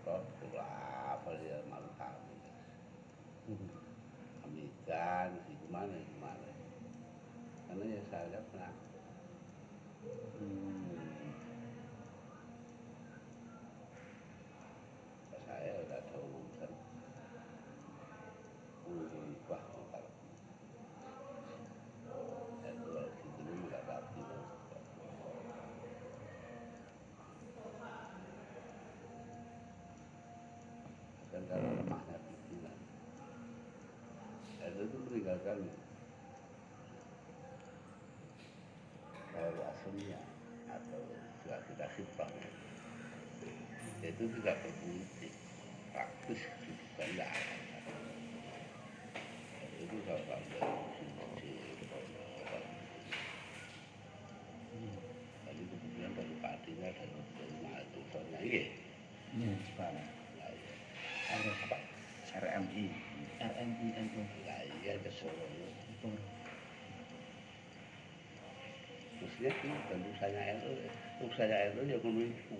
apa dia malu kami. Kami ikan, gimana. Karena ya saya pernah saya udah tahu kan wah kalau itu lagi ini nggak rapi kan karena lemahnya pimpinan itu meninggalkan aslinya atau tidak kiprahnya itu tidak berpolitik praktis kehidupan tidak ada itu kalau tadi kemudian dari partinya dari mahasiswanya ini Jepang apa RMI NU lah iya ke Solo terusnya sih tentu saya NU ya komunisme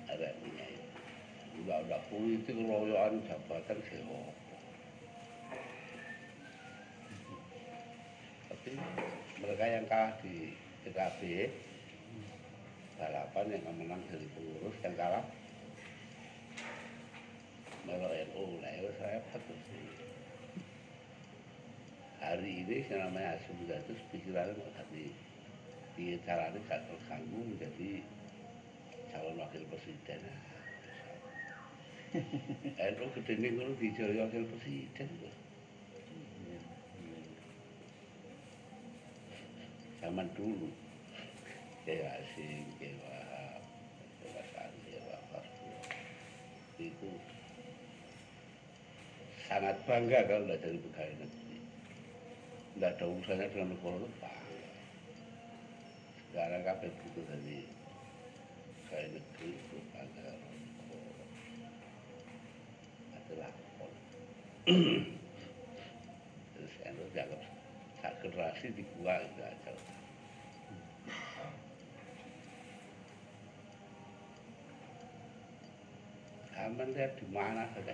RMI-nya itu udah politik royoan jabatan sewa tapi mereka yang kalah di PKB balapan yang menang dari pengurus yang kalah melo NU nah itu saya betul sih hari ini yang namanya Hasim Mudatus pikirannya mau di caranya gak terganggu menjadi calon wakil presiden NU gede nih kalau dijadi wakil presiden zaman dulu Dewa Asing, Dewa Sani, Dewa Fasdu itu sangat bangga kalau tidak jadi pegawai negeri tidak ada urusannya dengan negara itu bangga sekarang kabeh butuh dari pegawai negeri itu bangga adalah terus NU dianggap sak generasi di gua itu aja aman dia di mana saja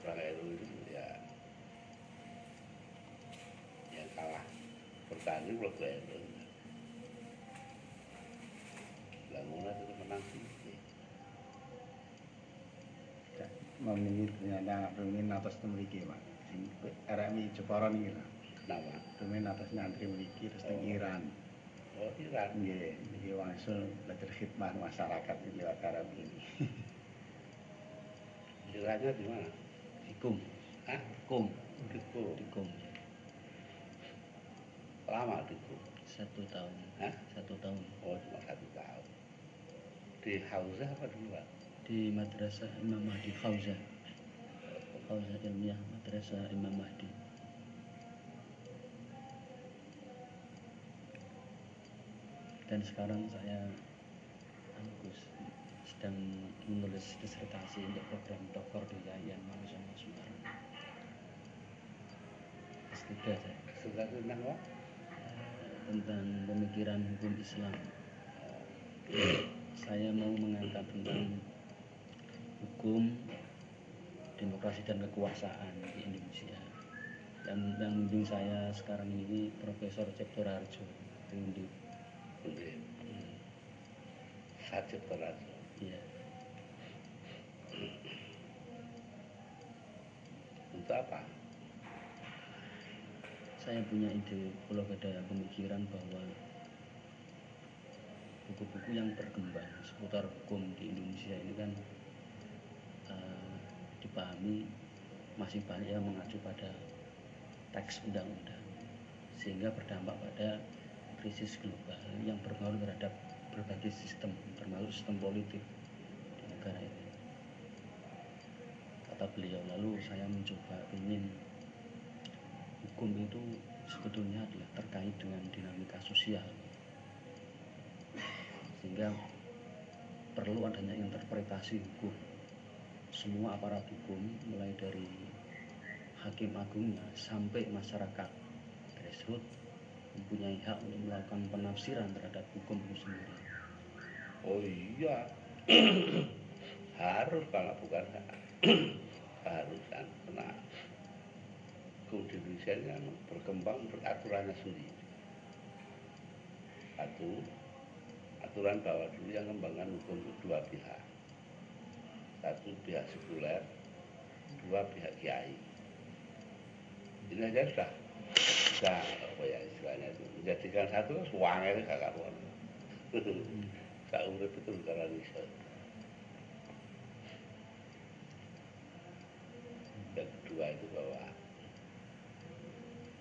orang NU itu ya yang kalah bertanding kalau ke NU bangunan itu menang sih memilih ternyata rumin atas memiliki Pak sing RMI Jepara nih lah nama rumin atas nyantri memiliki terus teng Iran Iran nggih niki wangsul belajar khidmat masyarakat di lewat RMI ini Irannya di mana Dikum Dikum lama Dikum 1 tahun Hah? 1 tahun oh cuma 1 tahun di Hauzah apa di luar di Madrasah Imam Mahdi Hauzah Ilmiah Madrasah Imam Mahdi dan sekarang saya sedang menulis disertasi untuk program doktor di Yayan Mangusono Semarang S3 saya sudah tentang apa? Tentang pemikiran hukum Islam saya mau mengangkat tentang hukum demokrasi dan kekuasaan di Indonesia dan yang membimbing saya sekarang ini Profesor Cipto Harjo di Undip Cipto Harjo iya untuk apa? Saya punya ide kalau ada pemikiran bahwa buku-buku yang berkembang seputar hukum di Indonesia ini kan dipahami masih banyak yang mengacu pada teks undang-undang sehingga berdampak pada krisis global yang berpengaruh terhadap berbagai sistem termasuk sistem politik di negara ini kata beliau. Lalu saya mencoba ingin hukum itu sebetulnya adalah terkait dengan dinamika sosial sehingga perlu adanya interpretasi hukum semua aparat hukum mulai dari hakim agungnya sampai masyarakat grassroots mempunyai hak untuk melakukan penafsiran terhadap hukum itu sendiri. Oh iya Harus kalau bukan harus kan karena hukum di Indonesia ini kan berkembang beraturannya sendiri. Satu, aturan bahwa dulu yang mengembangkan hukum itu dua pihak. Satu pihak sekuler, dua pihak kiai. Ini aja sudah apa ya istilahnya itu menjadikan satu suangnya itu gak karuan. Gak urip itu karena bisa. Yang kedua itu bahwa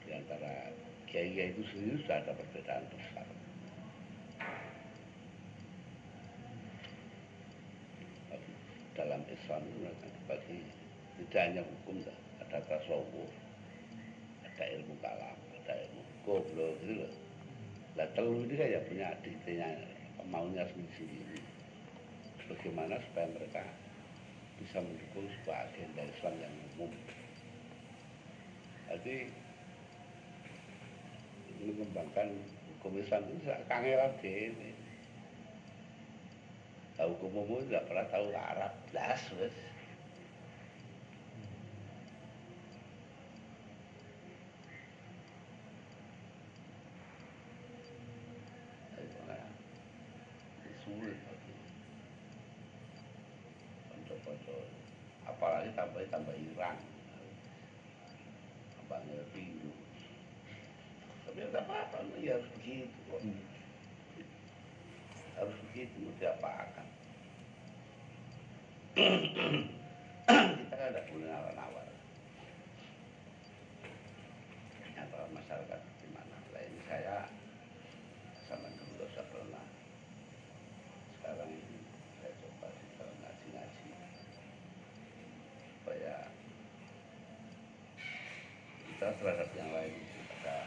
di antara kiai-kiai itu sendiri sudah ada perbedaan besar. Dalam Islam itu mereka dibagi tidak hanya hukum, ada tasawuf, ada ilmu kalam, ada ilmu hukum loh, gitu loh. Lah telu ini kayak punya diktinya maunya sendiri-sendiri. Bagaimana supaya mereka bisa mendukung sebuah agenda Islam yang umum. Jadi mengembangkan hukum Islam itu kangelan dhewe. Hukum umum tidak pernah tahu Arab, blas wes. Sulit bagi konco-konco, apalagi tambah Iran, tambah ngerti. Tapi tidak apa-apa, ya harus begitu kok. Harus begitu, mau diapakan. Kita kan tidak boleh nawar-nawar. Antara masyarakat di mana. Lain saya sama dulu saya pernah. Sekarang ini saya coba ngaji-ngaji supaya kita terhadap yang lain ada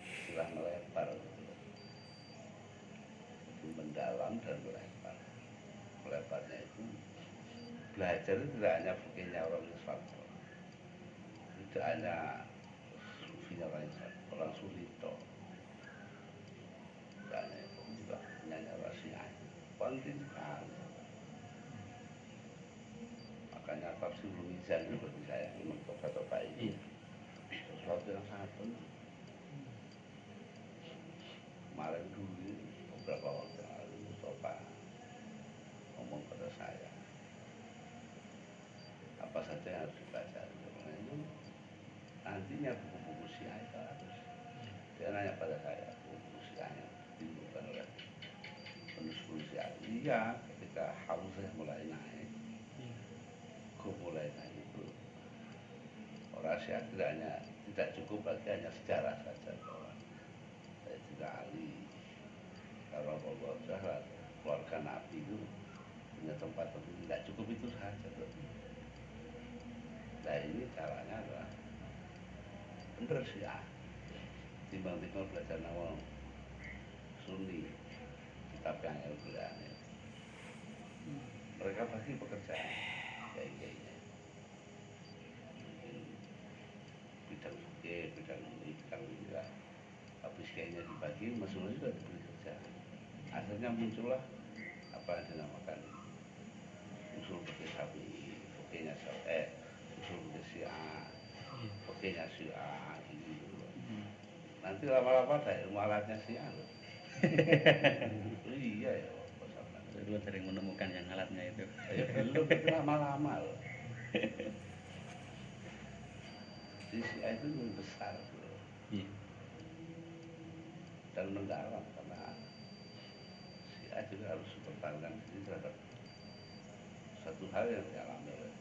istilah melebar gitu. Mendalam dan melebar. Melebarnya itu belajar itu tidak hanya fikihnya orang Islam, tidak hanya sufinya orang Islam, orang Sulito, tidak hanya itu juga penyanyi orang Syiah, penting sekali. Makanya tafsir Mizan itu bagi saya memang coba-coba ini sesuatu yang sangat penting. Kemarin dulu beberapa waktu yang lalu Mustafa ngomong pada saya apa saja yang harus dipelajari. Itu nantinya buku-buku Syiah itu harus. Dia nanya pada saya buku Syiah yang ditimbulkan oleh penulis Syiah. Iya, ketika Hamzah mulai naik, mulai naik itu orang Syiah tidak cukup lagi hanya sejarah saja bahwa Sayyidina Ali karena Allah keluarga Nabi itu punya tempat tertentu, tidak cukup itu saja. Nah ini caranya adalah bener Syiah timbang-timbang belajar nama Sunni kitab yang ilmiahnya. Mereka pasti pekerjaan kiai-kiainya bidang fikih, bidang ini lah. Habis kayaknya dibagi, maksudnya juga diberi kerjaan. Akhirnya muncullah apa yang dinamakan usul fikih Syafi'i, fikihnya usul fikih Syiah, fikihnya Syiah gitu loh. Nanti lama-lama ada ilmu alatnya Syiah loh. Iya ya, Lu sering menemukan yang alatnya itu. Ya belum, itu lama-lama loh. Di Syiah itu lebih besar loh. Iya. Dan mendalam karena Syiah juga harus mempertahankan diri terhadap satu hal yang dialami oleh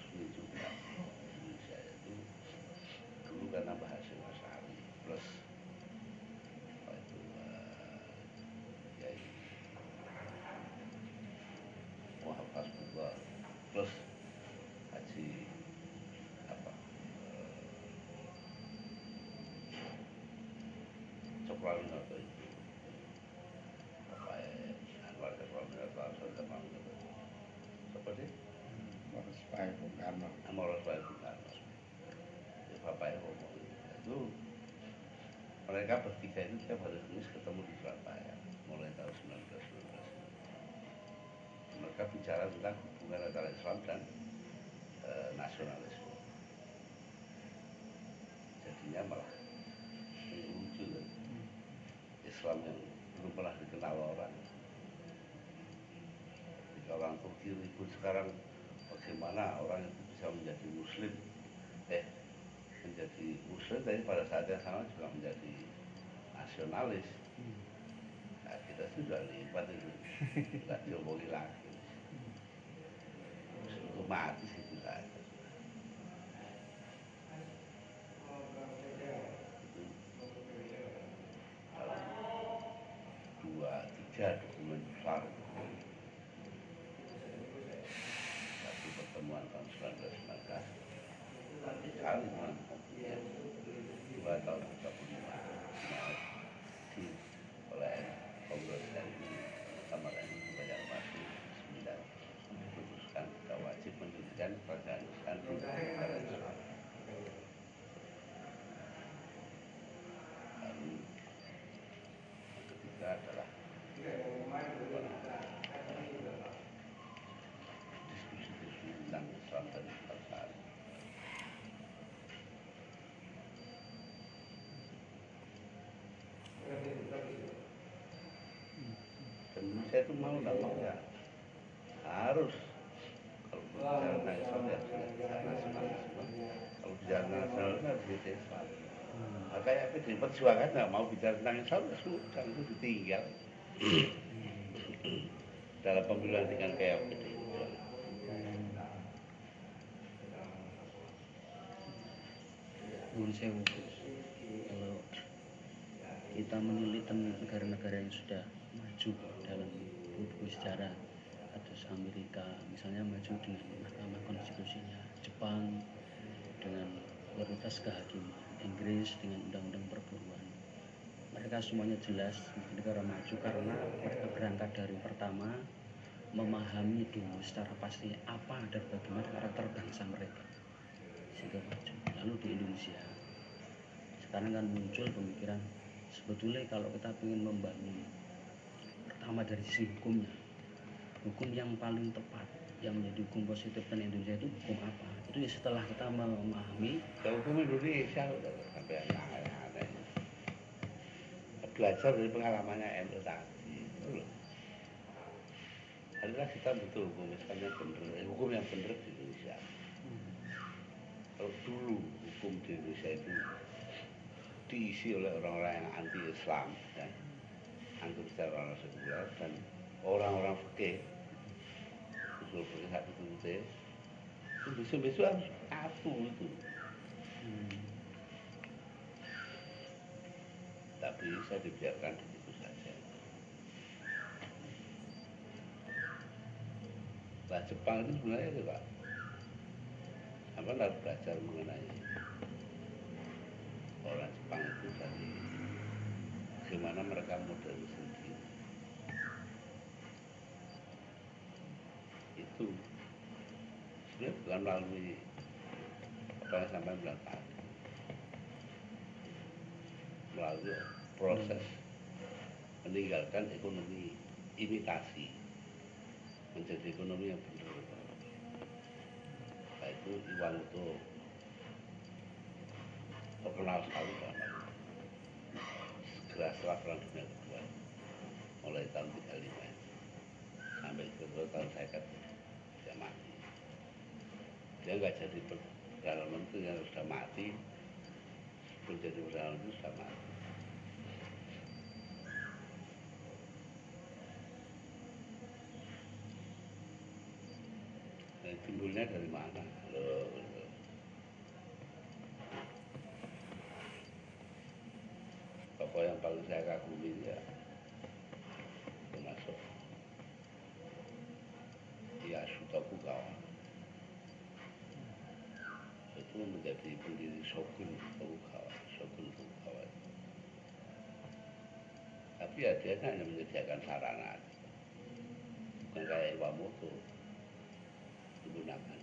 Sunni juga. Indonesia itu dulu karena bahasa Asy'ari plus apa itu Kiai Muhammad Hasbullah plus Haji apa Cokrawinoto itu Bapak Anwar Cokrawinoto asal Jepang itu siapa sih? Harus Pak Bung Karno. Amoros Baik Bung Karno. Ya bapaknya ngomong itu mereka bertiga itu tiap hari Kamis ketemu di Surabaya mulai tahun 1919. bicara tentang hubungan antara Islam dan nasionalisme. Jadinya malah muncul Islam yang belum pernah dikenal orang. Jika orang Turki ribut sekarang bagaimana orang itu bisa menjadi Muslim, menjadi Muslim, tapi pada saat yang sama juga menjadi nasionalis. Nah, kita sudah lipat itu, nggak diomongin lagi. Otomatis itu saja. Itu dalam 2-3 dokumen besar. Satu pertemuan tahun 1919, sekali kemudian 2 tahun 1945 oleh Kongres NU Kamar NU Banjarmasin 9 memutuskan kita wajib mendirikan kerajaan Islam di negara Islam. Lalu yang ketiga adalah diskusi-diskusi tentang Islam dan kebangsaan. Dan Indonesia itu mau nggak mau ya harus, kalau bicara tentang Islam ya bicara nasionalisme, kalau bicara nasionalisme harus bicara Islam. Makanya PDI Perjuangan nggak mau bicara tentang Islam, ya sudah itu ditinggal dalam pemilihan dengan kayak PDI Perjuangan. Nun sewu, kalau kita menilik negara-negara yang sudah maju dalam buku sejarah, kados Amerika misalnya maju dengan mahkamah konstitusinya, Jepang dengan otoritas kehakiman, Inggris dengan undang-undang perburuan. Mereka semuanya jelas negara maju karena mereka berangkat dari pertama memahami dulu secara pasti apa dan bagaimana karakter bangsa mereka sehingga maju. Lalu di Indonesia sekarang kan muncul pemikiran sebetulnya kalau kita ingin membangun pertama dari sisi hukumnya, hukum yang paling tepat yang menjadi hukum positif dan Indonesia itu hukum apa? Itu ya setelah kita memahami hukum Indonesia sampai aneh-aneh. Belajar dari pengalamannya NU tadi, itu loh. Adalah kita betul hukum Islam yang benar, hukum yang benar di Indonesia. Kalau dulu hukum di Indonesia itu diisi oleh orang-orang yang anti-Islam, ya, anti-bicara orang sekuler dan orang-orang fikih, usul fikih satu itu besok-besok harus atu itu. Tapi saya dibiarkan begitu saja. Nah, Jepang itu sebenarnya itu Pak, apa harus belajar mengenai orang Jepang itu dari bagaimana mereka modern sendiri. Itu sebenarnya bukan melalui apa yang sampai bilang tadi, melalui proses meninggalkan ekonomi imitasi menjadi ekonomi yang benar. Nah itu Iwan itu terkenal sekali dalam hal itu. Segera setelah Perang Dunia Kedua, mulai tahun 35 sampai ke tahun 50 dia mati. Dia nggak jadi Perdana Menteri yang sudah mati, menjadi Perdana Menteri sudah mati. Nah, timbulnya dari mana? Loh. Tokoh yang paling saya kagumi ya termasuk Yasuda Fukawa. Itu menjadi pendiri Shogun Tokugawa. Tapi ya dia hanya menyediakan sarana, bukan kayak Iwamoto menggunakan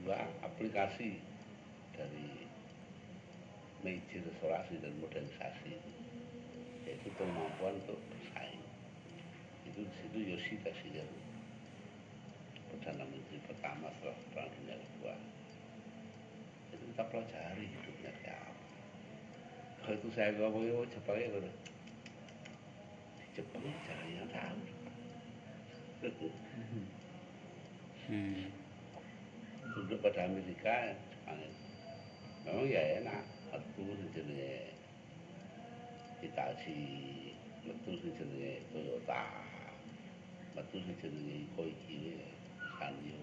2 aplikasi dari Meiji restorasi dan modernisasi itu, yaitu kemampuan untuk bersaing. Itu di situ Yoshida Shigeru Perdana Menteri pertama setelah Perang Dunia Kedua. Jadi kita pelajari hidupnya kayak apa. Kalau itu saya ngomongin, oh Jepang ya, di Jepang caranya tahu. Duduk pada Amerika, Jepang itu. Memang ya enak, metu jenenge Hitachi, metu jenenge Toyota, metu jenenge Koiki, Sanyo.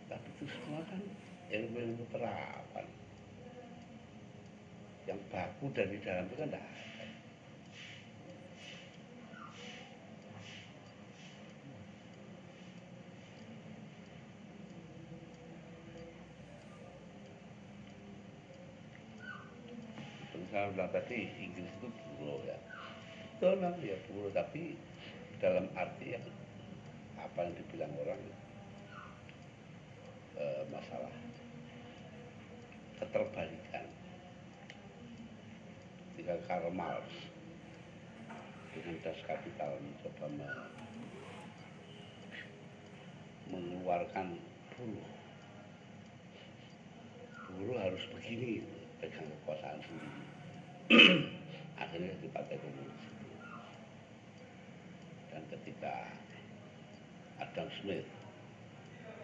Tapi itu semua kan ilmu-ilmu terapan. Yang baku dari dalam itu kan enggak ada. Saya bilang tadi Inggris itu buruk ya. Betul memang ya buruk, tapi dalam arti yang apa yang dibilang orang masalah keterbalikan. Ketika Karl Marx dengan Das Kapital mencoba mengeluarkan buruh harus begini, pegang kekuasaan sendiri. Akhirnya di Partai Komunis. Dan ketika Adam Smith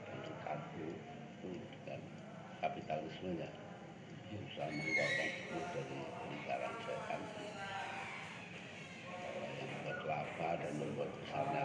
dan Ricardo itu dengan kapitalismenya berusaha mengeluarkan buruh dari lingkaran setan, yang membuat laba dan membuat besarnya